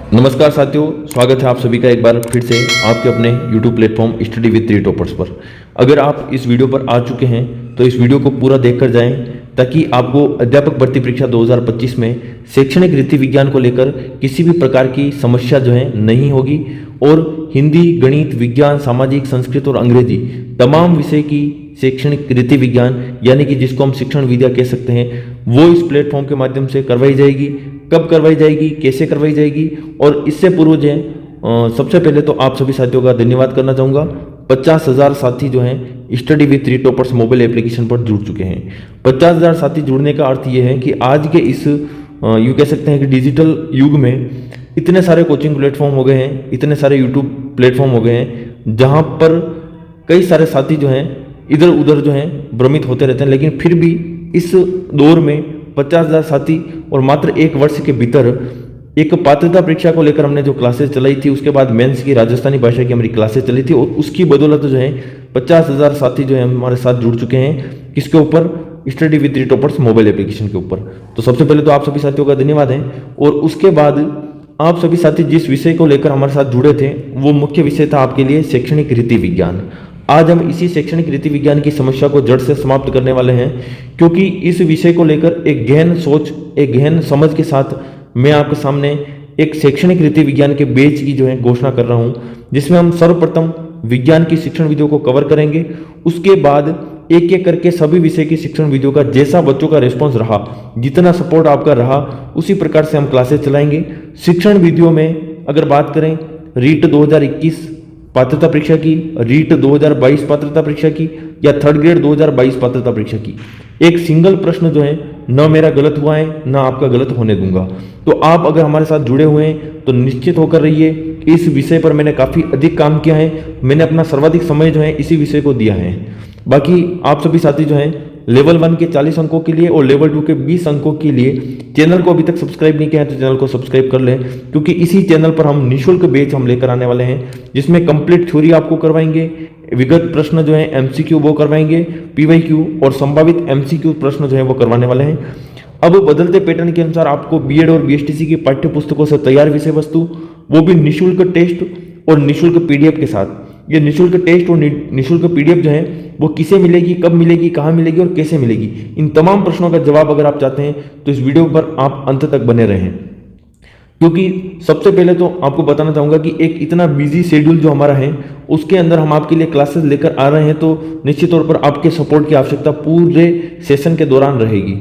नमस्कार साथियों, स्वागत है आप सभी का एक बार फिर से आपके अपने YouTube platform study with 3 toppers पर। अगर आप इस वीडियो पर आ चुके हैं तो इस वीडियो को पूरा देखकर जाएं ताकि आपको अध्यापक भर्ती परीक्षा 2025 में शैक्षणिक रीति विज्ञान को लेकर किसी भी प्रकार की समस्या जो है नहीं होगी और हिंदी, गणित, विज्ञान, सामाजिक, संस्कृत और अंग्रेजी तमाम विषय की शैक्षणिक रीति विज्ञान यानी कि जिसको हम शिक्षण विद्या कह सकते हैं वो इस प्लेटफॉर्म के माध्यम से करवाई जाएगी। कब करवाई जाएगी, कैसे करवाई जाएगी और इससे पूर्व जो है सबसे पहले तो आप सभी साथियों का धन्यवाद करना चाहूँगा। 50,000 साथी जो हैं study with 3 toppers mobile application पर जुड़ चुके हैं। 50,000 साथी जुड़ने का अर्थ ये है कि आज के इस यूँ कह सकते हैं कि डिजिटल युग में इतने सारे कोचिंग प्लेटफॉर्म हो गए हैं, इतने सारे यूट्यूब प्लेटफॉर्म हो गए हैं जहाँ पर कई सारे साथी जो हैं इधर उधर जो हैं भ्रमित होते रहते हैं, लेकिन फिर भी इस दौर में 50,000 साथी और मात्र एक वर्ष के भीतर एक पात्रता परीक्षा को लेकर हमने जो क्लासेस चलाई थी, उसके बाद मेंस की राजस्थानी भाषा की हमारी क्लासेस चली थी और उसकी बदौलत जो है 50,000 साथी जो है हमारे साथ जुड़ चुके हैं। किसके ऊपर? Study with 3 toppers mobile application के ऊपर। तो सबसे पहले तो आप सभी साथियों का धन्यवाद है। और उसके बाद आप सभी साथी जिस विषय को लेकर हमारे साथ जुड़े थे वो मुख्य विषय था आपके लिए शैक्षणिक रीति विज्ञान। आज हम इसी शैक्षणिक रीति विज्ञान की समस्या को जड़ से समाप्त करने वाले हैं, क्योंकि इस विषय को लेकर एक गहन सोच, एक गहन समझ के साथ मैं आपके सामने एक शैक्षणिक रीति विज्ञान के बैच की जो है घोषणा कर रहा हूं, जिसमें हम सर्वप्रथम विज्ञान की शिक्षण विधियों को कवर करेंगे। उसके बाद एक एक करके सभी विषय की शिक्षण विधियों का जैसा बच्चों का रिस्पॉन्स रहा, जितना सपोर्ट आपका रहा, उसी प्रकार से हम क्लासेस चलाएंगे। शिक्षण विधियों में अगर बात करें रीट 2021 पात्रता परीक्षा की, रीट 2022 पात्रता परीक्षा की या थर्ड ग्रेड 2022 पात्रता परीक्षा की, एक सिंगल प्रश्न जो है न मेरा गलत हुआ है न आपका गलत होने दूंगा। तो आप अगर हमारे साथ जुड़े हुए हैं तो निश्चित होकर रहिए। इस विषय पर मैंने काफ़ी अधिक काम किया है, मैंने अपना सर्वाधिक समय जो है इसी विषय को दिया है। बाकी आप सभी साथी जो हैं लेवल 1 के 40 अंकों के लिए और लेवल 2 के 20 अंकों के लिए चैनल को अभी तक सब्सक्राइब नहीं किया है तो चैनल को सब्सक्राइब कर लें, क्योंकि इसी चैनल पर हम निःशुल्क बैच हम लेकर आने वाले हैं, जिसमें कंप्लीट थ्योरी आपको करवाएंगे, विगत प्रश्न जो है एमसीक्यू वो करवाएंगे, पीवाईक्यू और संभावित एमसीक्यू प्रश्न जो है वो करवाने वाले हैं। अब बदलते पैटर्न के अनुसार आपको बीएड और बीएसटीसी की पाठ्य पुस्तकों से तैयार विषय वस्तु, वो भी निःशुल्क टेस्ट और निःशुल्क पीडीएफ के साथ। ये निःशुल्क टेस्ट और निःशुल्क पीडीएफ जो है वो किसे मिलेगी, कब मिलेगी, कहाँ मिलेगी और कैसे मिलेगी, इन तमाम प्रश्नों का जवाब अगर आप चाहते हैं तो इस वीडियो पर आप अंत तक बने रहें। क्योंकि सबसे पहले तो आपको बताना चाहूँगा कि एक इतना बिजी शेड्यूल जो हमारा है उसके अंदर हम आपके लिए क्लासेस लेकर आ रहे हैं, तो निश्चित तौर पर आपके सपोर्ट की आवश्यकता पूरे सेशन के दौरान रहेगी।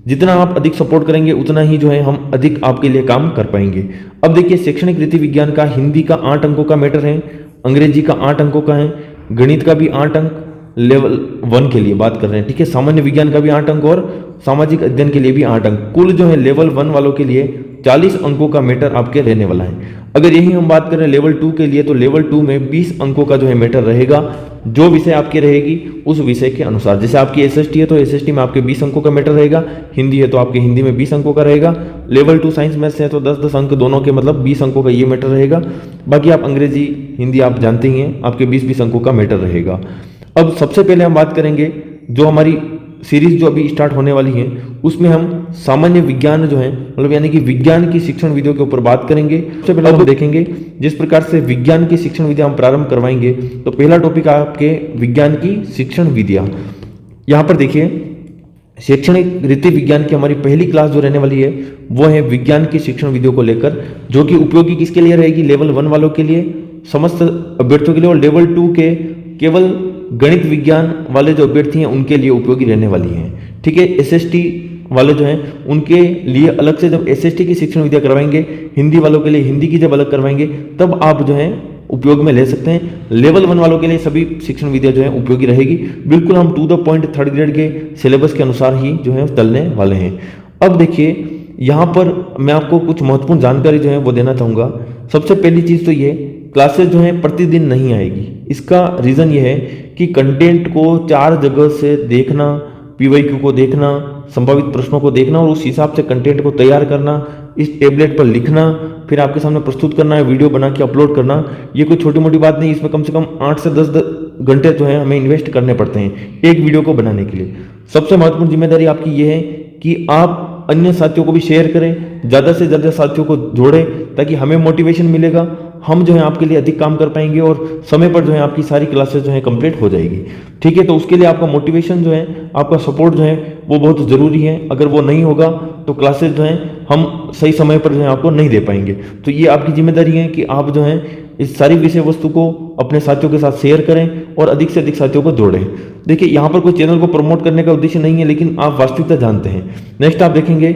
जितना आप अधिक सपोर्ट करेंगे उतना ही जो है हम अधिक आपके लिए काम कर पाएंगे। अब देखिए, शैक्षणिक रीति विज्ञान का हिंदी का 8 अंकों का मैटर है, अंग्रेजी का 8 अंकों का है, गणित का भी 8 अंक लेवल 1 के लिए बात कर रहे हैं, ठीक है। सामान्य विज्ञान का भी 8 अंक और सामाजिक अध्ययन के लिए भी 8 अंक, कुल जो है लेवल 1 वालों के लिए 40 अंकों का मैटर आपके रहने वाला है। अगर यही हम बात करें लेवल 2 के लिए तो लेवल 2 में 20 अंकों का जो है मैटर रहेगा, जो विषय आपके रहेगी उस विषय के अनुसार। जैसे आपकी एसएसटी है तो एसएसटी में आपके 20 अंकों का मैटर रहेगा, हिंदी है तो आपके हिंदी में 20 अंकों का रहेगा, लेवल 2 साइंस मैथ्स है तो 10-10 अंक दोनों के, मतलब 20 अंकों का ये मैटर रहेगा। बाकी आप अंग्रेजी, हिंदी आप जानते ही हैं, आपके 20-20 अंकों का मैटर रहेगा। अब सबसे पहले हम बात करेंगे जो हमारी सीरीज जो अभी स्टार्ट होने वाली है उसमें हम सामान्य विज्ञान जो है, मतलब यानी कि विज्ञान की शिक्षण विधियों के ऊपर बात करेंगे। सबसे पहले हम देखेंगे जिस प्रकार से विज्ञान की शिक्षण विधियां हम प्रारंभ करवाएंगे। तो पहला टॉपिक आपके विज्ञान की शिक्षण विधियां। यहाँ पर देखिए, शैक्षणिक रीति विज्ञान की हमारी पहली क्लास जो रहने वाली है वो है विज्ञान की शिक्षण विधियों को लेकर, जो कि उपयोगी किसके लिए रहेगी? लेवल 1 वालों के लिए, समस्त अभ्यर्थियों के लिए, और लेवल 2 के केवल गणित विज्ञान वाले जो अभ्यर्थी हैं उनके लिए उपयोगी रहने वाली हैं, ठीक है। एसएसटी वाले जो हैं उनके लिए अलग से जब एसएसटी की शिक्षण विधियां करवाएंगे, हिंदी वालों के लिए हिंदी की जब अलग करवाएंगे तब आप जो है उपयोग में ले सकते हैं। लेवल 1 वालों के लिए सभी शिक्षण विधियां जो है उपयोगी रहेगी। बिल्कुल हम to the point third grade के सिलेबस के अनुसार ही जो है चलने वाले हैं। अब देखिए, यहाँ पर मैं आपको कुछ महत्वपूर्ण जानकारी जो है वो देना चाहूँगा। सबसे पहली चीज़ तो ये, क्लासेस जो है प्रतिदिन नहीं आएगी। इसका रीज़न ये है कि कंटेंट को 4 जगह से देखना, पीवाईक्यू को देखना, संभावित प्रश्नों को देखना और उस हिसाब से कंटेंट को तैयार करना, इस टेबलेट पर लिखना, फिर आपके सामने प्रस्तुत करना, वीडियो बना के अपलोड करना, ये कोई छोटी मोटी बात नहीं। इसमें कम से कम 8 से 10 घंटे जो है हमें इन्वेस्ट करने पड़ते हैं एक वीडियो को बनाने के लिए। सबसे महत्वपूर्ण जिम्मेदारी आपकी ये है कि आप अन्य साथियों को भी शेयर करें, ज़्यादा से ज़्यादा साथियों को जोड़ें, ताकि हमें मोटिवेशन मिलेगा, हम जो है आपके लिए अधिक काम कर पाएंगे और समय पर जो है आपकी सारी क्लासेस जो है कंप्लीट हो जाएगी। ठीक है, तो उसके लिए आपका मोटिवेशन जो है, आपका सपोर्ट जो है वो बहुत ज़रूरी है। अगर वो नहीं होगा तो क्लासेस जो है हम सही समय पर जो है आपको नहीं दे पाएंगे। तो ये आपकी जिम्मेदारी है कि आप जो है इस सारी विषय वस्तु को अपने साथियों के साथ शेयर करें और अधिक से अधिक साथियों को जोड़ें। देखिए, यहाँ पर कोई चैनल को प्रमोट करने का उद्देश्य नहीं है, लेकिन आप वास्तविकता जानते हैं। नेक्स्ट आप देखेंगे,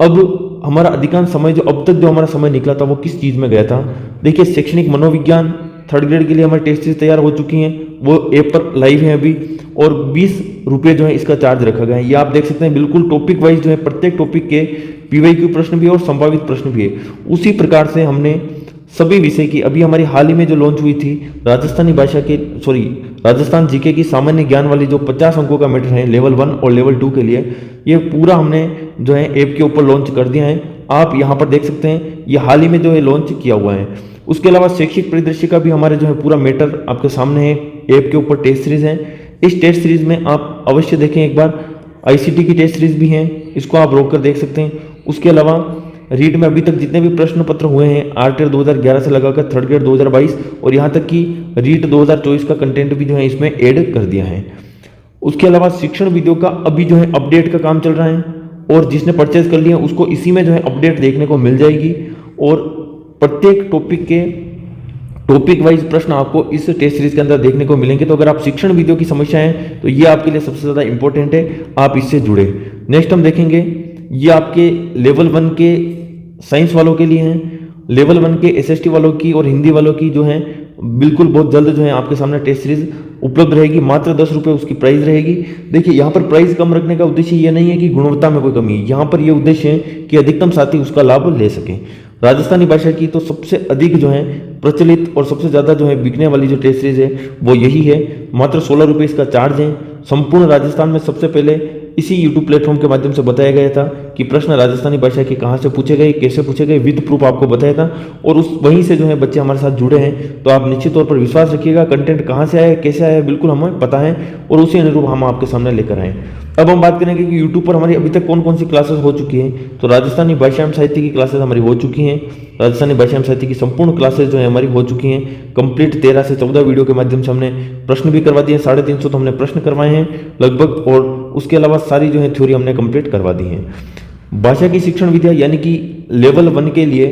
अब हमारा अधिकांश समय जो अब तक जो हमारा समय निकला था वो किस चीज़ में गया था। देखिए, शैक्षणिक मनोविज्ञान थर्ड ग्रेड के लिए हमारी टेस्ट सीरीज तैयार हो चुकी हैं, वो ऐप पर लाइव है अभी, और 20 रुपये जो है इसका चार्ज रखा गया है। ये आप देख सकते हैं, बिल्कुल टॉपिक वाइज जो है प्रत्येक टॉपिक के PYQ प्रश्न भी है और संभावित प्रश्न भी है। उसी प्रकार से हमने सभी विषय की, अभी हमारी हाल ही में जो लॉन्च हुई थी राजस्थान जीके की सामान्य ज्ञान वाली जो 50 अंकों का मैटर है लेवल 1 और लेवल 2 के लिए, ये पूरा हमने जो है ऐप के ऊपर लॉन्च कर दिया है। आप यहाँ पर देख सकते हैं, ये हाल ही में जो है लॉन्च किया हुआ है। उसके अलावा शैक्षिक परिदृश्य का भी हमारे जो है पूरा मैटर आपके सामने है, ऐप के ऊपर टेस्ट सीरीज है। इस टेस्ट सीरीज में आप अवश्य देखें एक बार, ICT की टेस्ट सीरीज भी है, इसको आप रोक कर देख सकते हैं। उसके अलावा रीट में अभी तक जितने भी प्रश्न पत्र हुए हैं RTR 2011 से लगाकर थर्ड ग्रेड 2022 और यहाँ तक कि रीट 2024 का कंटेंट भी जो है इसमें ऐड कर दिया है। उसके अलावा शिक्षण वीडियो का अभी जो है अपडेट का काम चल रहा है, और जिसने परचेज कर लिया उसको इसी में जो है अपडेट देखने को मिल जाएगी, और प्रत्येक टॉपिक के टॉपिक वाइज प्रश्न आपको इस टेस्ट सीरीज के अंदर देखने को मिलेंगे। तो अगर आप शिक्षण वीडियो की समस्या है तो ये आपके लिए सबसे ज़्यादा इंपॉर्टेंट है, आप इससे जुड़े। नेक्स्ट हम देखेंगे, ये आपके लेवल 1 के साइंस वालों के लिए हैं, लेवल 1 के SST वालों की और हिंदी वालों की जो है बिल्कुल बहुत जल्द जो है आपके सामने टेस्ट सीरीज उपलब्ध रहेगी। मात्र 10 रुपये उसकी प्राइस रहेगी। देखिए, यहाँ पर प्राइस कम रखने का उद्देश्य ये नहीं है कि गुणवत्ता में कोई कमी है, यहाँ पर ये उद्देश्य है कि अधिकतम साथी उसका लाभ ले सकें। राजस्थानी भाषा की तो सबसे अधिक जो है प्रचलित और सबसे ज़्यादा जो है बिकने वाली जो टेस्ट सीरीज है वो यही है। मात्र 16 रुपये इसका चार्ज है। संपूर्ण राजस्थान में सबसे पहले इसी YouTube प्लेटफॉर्म के माध्यम से बताया गया था कि प्रश्न राजस्थानी भाषा के कहाँ से पूछे गए, कैसे पूछे गए, विद प्रूफ आपको बताया था, और उस वहीं से जो है बच्चे हमारे साथ जुड़े हैं। तो आप निश्चित तौर पर विश्वास रखिएगा, कंटेंट कहाँ से आया, कैसे आया, बिल्कुल हमें पता है, और उसी अनुरूप हम आपके सामने लेकर आए। अब हम बात करेंगे कि यूट्यूब पर हमारी अभी तक कौन कौन सी क्लासेस हो चुकी हैं। तो राजस्थानी भाषा एवं साहित्य की क्लासेस हमारी हो चुकी हैं। राजस्थानी भाषा एवं साहित्य की संपूर्ण क्लासेस जो है हमारी हो चुकी हैं कंप्लीट। 13 से 14 वीडियो के माध्यम से हमने प्रश्न भी करवा दिए, 350 तो हमने प्रश्न करवाए हैं लगभग, और उसके अलावा सारी जो है थ्योरी हमने कंप्लीट करवा दी है। भाषा की शिक्षण विद्या यानी कि लेवल 1 के लिए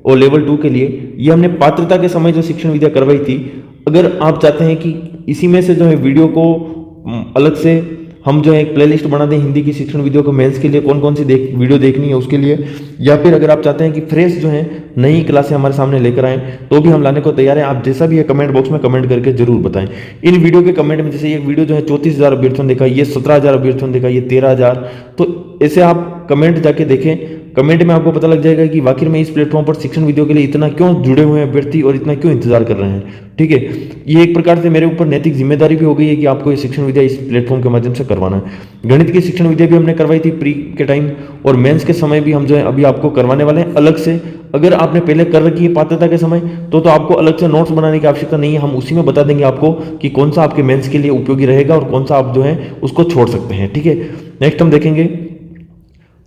और लेवल 2 के लिए ये हमने पात्रता के समय जो शिक्षण विद्या करवाई थी। अगर आप चाहते हैं कि इसी में से जो है वीडियो को अलग से हम जो है एक प्लेलिस्ट बना दें हिंदी की शिक्षण वीडियो को, मेंस के लिए कौन कौन सी वीडियो देखनी है उसके लिए, या फिर अगर आप चाहते हैं कि फ्रेश जो है नई क्लासें हमारे सामने लेकर आएँ, तो भी हम लाने को तैयार हैं। आप जैसा भी है कमेंट बॉक्स में कमेंट करके जरूर बताएं। इन वीडियो के कमेंट में जैसे ये वीडियो जो है 34,000 अभ्यर्थियों ने देखा, ये 17,000 अभ्यर्थियों ने देखा, ये 13,000, तो ऐसे आप कमेंट जाके देखें। कमेंट में आपको पता लग जाएगा कि आखिर में इस प्लेटफॉर्म पर शिक्षण वीडियो के लिए इतना क्यों जुड़े हुए हैं अभ्यर्थी और इतना क्यों इंतजार कर रहे हैं। ठीक है, ये एक प्रकार से मेरे ऊपर नैतिक जिम्मेदारी भी हो गई है कि आपको ये शिक्षण विद्या इस प्लेटफॉर्म के माध्यम से करवाना है। गणित की शिक्षण विद्या भी हमने करवाई थी प्री के टाइम, और मेंस के समय भी हम जो है अभी आपको करवाने वाले हैं अलग से। अगर आपने पहले कर रखी है पात्रता के समय तो आपको अलग से नोट्स बनाने की आवश्यकता नहीं है। हम उसी में बता देंगे आपको कि कौन सा आपके मेंस के लिए उपयोगी रहेगा और कौन सा आप जो है उसको छोड़ सकते हैं। ठीक है, नेक्स्ट हम देखेंगे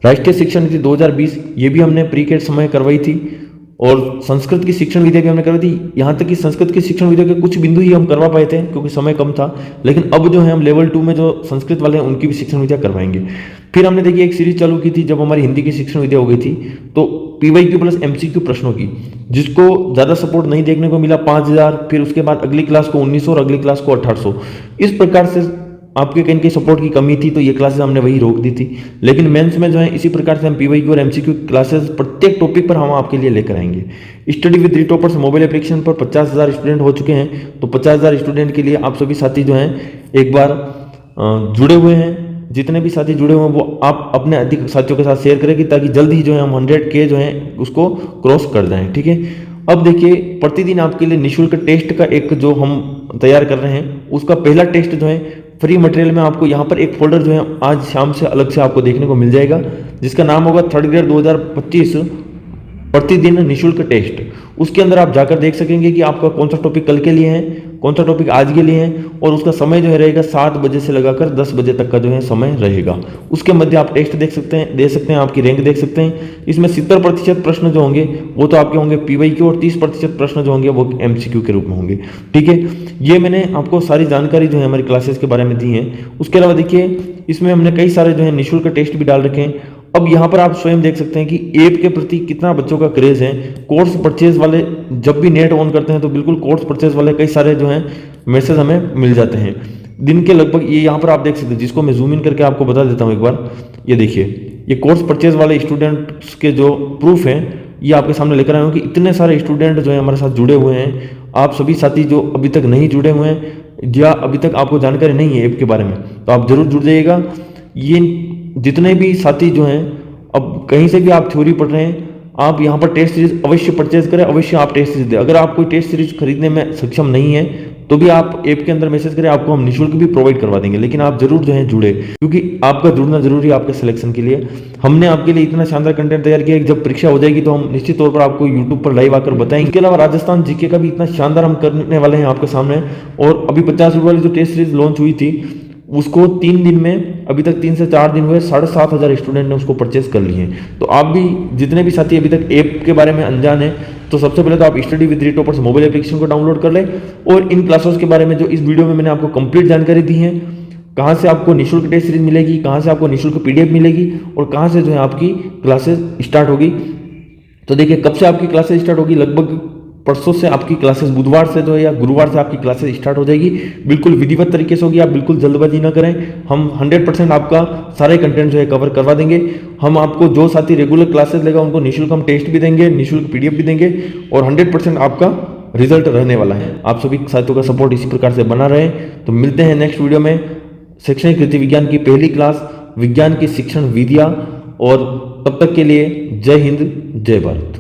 राष्ट्रीय शिक्षा नीति 2020, ये भी हमने प्री के समय करवाई थी, और संस्कृत की शिक्षण विद्या भी हमने करवाई थी। यहाँ तक कि संस्कृत की शिक्षण विद्या के कुछ बिंदु ही हम करवा पाए थे क्योंकि समय कम था, लेकिन अब जो है हम लेवल 2 में जो संस्कृत वाले हैं उनकी भी शिक्षण विद्या करवाएंगे। फिर हमने देखिए एक सीरीज चालू की थी जब हमारी हिंदी की शिक्षण विद्या हो गई थी, तो PYQ प्लस MCQ प्रश्नों की, जिसको ज़्यादा सपोर्ट नहीं देखने को मिला 5,000, फिर उसके बाद अगली क्लास को 1,900 और अगली क्लास को 1,800। इस प्रकार से आपके कहीं की सपोर्ट की कमी थी, तो ये क्लासेस हमने वही रोक दी थी। लेकिन मेंस में जो है इसी प्रकार से हम PYQ और MCQ क्लासेस प्रत्येक टॉपिक पर हम आपके लिए लेकर आएंगे। Study with 3 toppers mobile application पर 50,000 स्टूडेंट हो चुके हैं, तो 50,000 स्टूडेंट के लिए आप सभी साथी जो हैं एक बार जुड़े हुए हैं। जितने भी साथी जुड़े हुए हैं वो आप अपने अधिक साथियों के साथ शेयर करेंगे ताकि जल्द ही जो है हम 100K जो है उसको क्रॉस कर जाएं। ठीक है, अब देखिए प्रतिदिन आपके लिए निःशुल्क टेस्ट का एक जो हम तैयार कर रहे हैं, उसका पहला टेस्ट जो है फ्री मटेरियल में आपको यहाँ पर एक फोल्डर जो है आज शाम से अलग से आपको देखने को मिल जाएगा, जिसका नाम होगा थर्ड ग्रेड 2025 प्रतिदिन निःशुल्क टेस्ट। उसके अंदर आप जाकर देख सकेंगे कि आपका कौन सा टॉपिक कल के लिए है, कौन सा टॉपिक आज के लिए है, और उसका समय जो है रहेगा 7 बजे से लगाकर 10 बजे तक का जो है समय रहेगा। उसके मध्य आप टेस्ट दे सकते हैं, आपकी रैंक देख सकते हैं। इसमें 70% प्रश्न जो होंगे वो तो आपके होंगे PYQ, और 30% प्रश्न जो होंगे वो MCQ के रूप में होंगे। ठीक है, ये मैंने आपको सारी जानकारी जो है हमारी क्लासेस के बारे में दी है। उसके अलावा देखिए इसमें हमने कई सारे जो है निःशुल्क टेस्ट भी डाल रखे हैं। अब यहाँ पर आप स्वयं देख सकते हैं कि ऐप के प्रति कितना बच्चों का क्रेज है। कोर्स परचेज वाले जब भी नेट ऑन करते हैं तो बिल्कुल कोर्स परचेज वाले कई सारे जो हैं मैसेज हमें मिल जाते हैं दिन के लगभग। ये यहाँ पर आप देख सकते हैं, जिसको मैं जूम इन करके आपको बता देता हूँ एक बार। ये देखिए, ये कोर्स परचेज वाले स्टूडेंट्स के जो प्रूफ हैं ये आपके सामने लेकर आया हूँ कि इतने सारे स्टूडेंट जो है हमारे साथ जुड़े हुए हैं। आप सभी साथी जो अभी तक नहीं जुड़े हुए हैं या अभी तक आपको जानकारी नहीं है ऐप के बारे में, तो आप जरूर जुड़ जाइएगा। ये जितने भी साथी जो हैं, अब कहीं से भी आप थ्योरी पढ़ रहे हैं, आप यहाँ पर टेस्ट सीरीज अवश्य परचेज करें, अवश्य आप टेस्ट सीरीज दें। अगर आप कोई टेस्ट सीरीज खरीदने में सक्षम नहीं है तो भी आप ऐप के अंदर मैसेज करें, आपको हम निःशुल्क भी प्रोवाइड करवा देंगे। लेकिन आप जरूर जो है जुड़े, क्योंकि आपका जुड़ना जरूरी है आपके सिलेक्शन के लिए। हमने आपके लिए इतना शानदार कंटेंट तैयार किया है कि जब परीक्षा हो जाएगी तो हम निश्चित तौर पर आपको यूट्यूब पर लाइव आकर बताएंगे। इसके अलावा राजस्थान जीके का भी इतना शानदार हम करने वाले हैं आपके सामने। और अभी 50 रुपये वाली जो टेस्ट सीरीज लॉन्च हुई थी उसको 3 दिन में, अभी तक 3 से 4 दिन हुए, 7,500 स्टूडेंट ने उसको परचेज कर लिए हैं। तो आप भी, जितने भी साथी अभी तक ऐप के बारे में अनजान है, तो सबसे पहले तो आप study with toppers mobile application को डाउनलोड कर लें। और इन क्लासेस के बारे में जो इस वीडियो में मैंने आपको कंप्लीट जानकारी दी है, कहाँ से आपको निःशुल्क टेस्ट सीरीज मिलेगी, कहाँ से आपको निःशुल्क PDF मिलेगी, और कहाँ से जो है आपकी क्लासेस स्टार्ट होगी। तो देखिए, कब से आपकी क्लासेस स्टार्ट होगी, लगभग परसों से आपकी क्लासेस, बुधवार से जो है या गुरुवार से आपकी क्लासेस स्टार्ट हो जाएगी। बिल्कुल विधिवत तरीके से होगी, आप बिल्कुल जल्दबाजी ना करें। हम 100% आपका सारे कंटेंट जो है कवर करवा देंगे। हम आपको जो साथी रेगुलर क्लासेस लेगा उनको निःशुल्क हम टेस्ट भी देंगे, निःशुल्क PDF भी देंगे, और 100% आपका रिजल्ट रहने वाला है। आप सभी साथियों का सपोर्ट इसी प्रकार से बना रहे। तो मिलते हैं नेक्स्ट वीडियो में। शैक्षणिक कृति विज्ञान की पहली क्लास, विज्ञान की शिक्षण विधियाँ, और तब तक के लिए जय हिंद, जय भारत।